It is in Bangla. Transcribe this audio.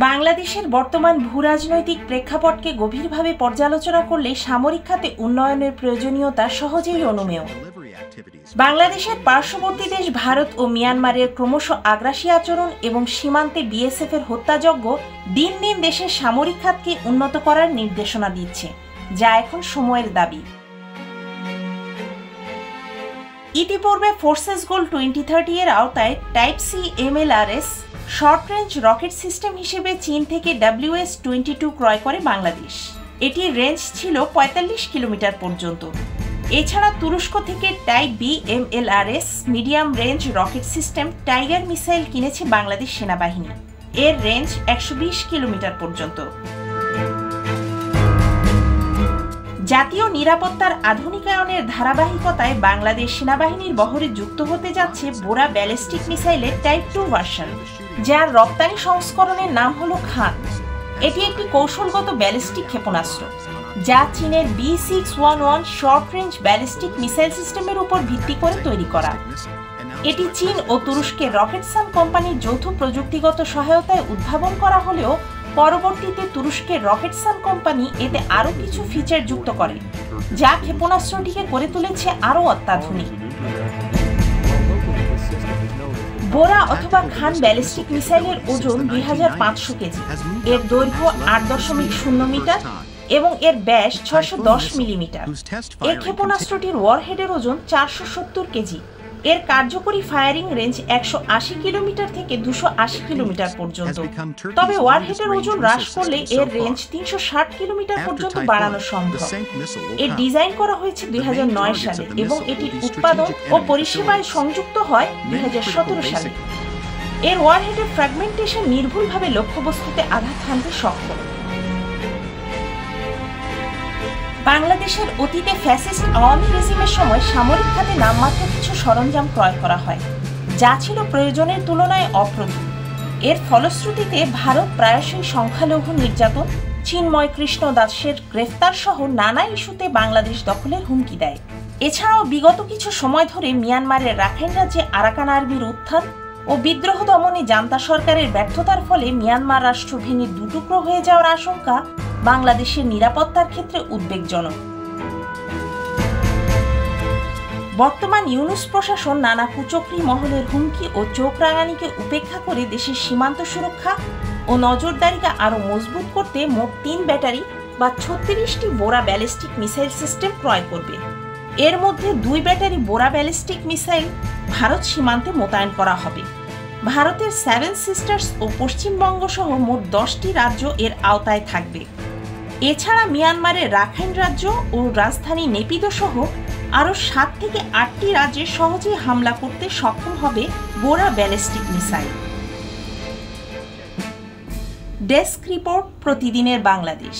বাংলাদেশের বর্তমান ভূরাজনৈতিক প্রেক্ষাপটকে গভীরভাবে পর্যালোচনা করলে সামরিক খাতে উন্নয়নের প্রয়োজনীয়তা সহজেই অনুমেয়। বাংলাদেশের পার্শ্ববর্তী দেশ ভারত ও মিয়ানমারের ক্রমশ আগ্রাসী আচরণ এবং সীমান্তে বিএসএফের হত্যাযজ্ঞ দিন দিন দেশের সামরিক খাতকে উন্নত করার নির্দেশনা দিচ্ছে, যা এখন সময়ের দাবি। ইতিপূর্বে ফোর্সেস গোল 2030 এর আওতায় type C MLRS short range rocket system হিসেবে চীন থেকে WS-22 ক্রয় করে বাংলাদেশ। এটির রেঞ্জ ছিল 45 কিলোমিটার পর্যন্ত। এছাড়া তুরস্ক থেকে type B MLRS medium range rocket system tiger missile কিনেছে বাংলাদেশ সেনাবাহিনী। এর রেঞ্জ 120 কিলোমিটার পর্যন্ত। জাতীয় নিরাপত্তার আধুনিকায়নের ধারাবাহিকতায় বাংলাদেশ সেনাবাহিনীর বহরে যুক্ত হতে যাচ্ছে বোরা ব্যালিস্টিক মিসাইলের টাইপ 2 ভার্সন, যার রপ্তানি সংস্করণের নাম হল খান। এটি একটি কৌশলগত ব্যালিস্টিক ক্ষেপণাস্ত্র, যা চীনের B611 short range ballistic missile সিস্টেমের উপর ভিত্তি করে তৈরি করা। এটি চীন ও তুরস্কের রকেটসান কোম্পানির যৌথ প্রযুক্তিগত সহায়তায় উদ্ভাবন করা হলেও পরবর্তীতে তুরস্কের রকেটসান কোম্পানি এতে আরও কিছু ফিচার যুক্ত করে, যা ক্ষেপণাস্ত্রটিকে করে তুলেছে আরও অত্যাধুনিক। বোরা অথবা খান ব্যালিস্টিক মিসাইলের ওজন 2500 কেজি, এর দৈর্ঘ্য 8.0 মিটার এবং এর ব্যাস 610 মিলিমিটার। এই ক্ষেপণাস্ত্রটির ওয়ারহেডের ওজন 470 কেজি। এর কার্যকরী ফায়ারিং রেঞ্জ 180 কিলোমিটার থেকে 280 কিলোমিটার পর্যন্ত। তবে ওয়ারহেডের ওজন হ্রাস করলে এর রেঞ্জ 360 কিলোমিটার পর্যন্ত বাড়ানো সম্ভব। এর ডিজাইন করা হয়েছে 2009 সালে এবং এটির উৎপাদন ও পরিষেবায় সংযুক্ত হয় 2017 সালে। এর ওয়ারহেডের ফ্র্যাগমেন্টেশন নির্ভুলভাবে লক্ষ্যবস্তুতে আঘাত হানতে সক্ষম। বাংলাদেশের অতীতে ফ্যাসিস্ট আওয়ামী রেজিমের সময় সামরিক খাতে নামমাত্র কিছু সরঞ্জাম ক্রয় করা হয়, যা ছিল প্রয়োজনের তুলনায় অপ্রতুল। এর ফলশ্রুতিতে ভারত প্রায়শই সংখ্যালঘু নির্যাতন, চিন্ময় কৃষ্ণ দাসের গ্রেফতার সহ নানা ইস্যুতে বাংলাদেশ দখলের হুমকি দেয়। এছাড়াও বিগত কিছু সময় ধরে মিয়ানমারের রাখাইন রাজ্যে আরাকান আর্মির উত্থান ও বিদ্রোহ দমনে জান্তা সরকারের ব্যর্থতার ফলে মিয়ানমার রাষ্ট্র ভেঙে দুটুকরো হয়ে যাওয়ার আশঙ্কা বাংলাদেশের নিরাপত্তার ক্ষেত্রে উদ্বেগজনক। বর্তমান ইউনূস প্রশাসন নানা কুচক্রী মহলের হুমকি ও চোখ রাঙানিকে উপেক্ষা করে দেশের সীমান্ত সুরক্ষা ও নজরদারিকে আরও মজবুত করতে মোট 3 ব্যাটারি বা 36টি বোরা ব্যালিস্টিক মিসাইল সিস্টেম ক্রয় করবে। এর মধ্যে 2 battery Bora ballistic missile Bharat সীমান্তে মোতায়েন করা হবে। ভারতের 7 সিস্টার্স ও পশ্চিমবঙ্গ সহ মোট 10টি রাজ্য এর আওতায় থাকবে। এছাড়া মিয়ানমারের রাখাইন রাজ্য ও রাজধানী নেপিদো সহ আরও 7 থেকে 8টি রাজ্যে সহজেই হামলা করতে সক্ষম হবে Bora ballistic missile. Desk report, প্রতিদিনের বাংলাদেশ।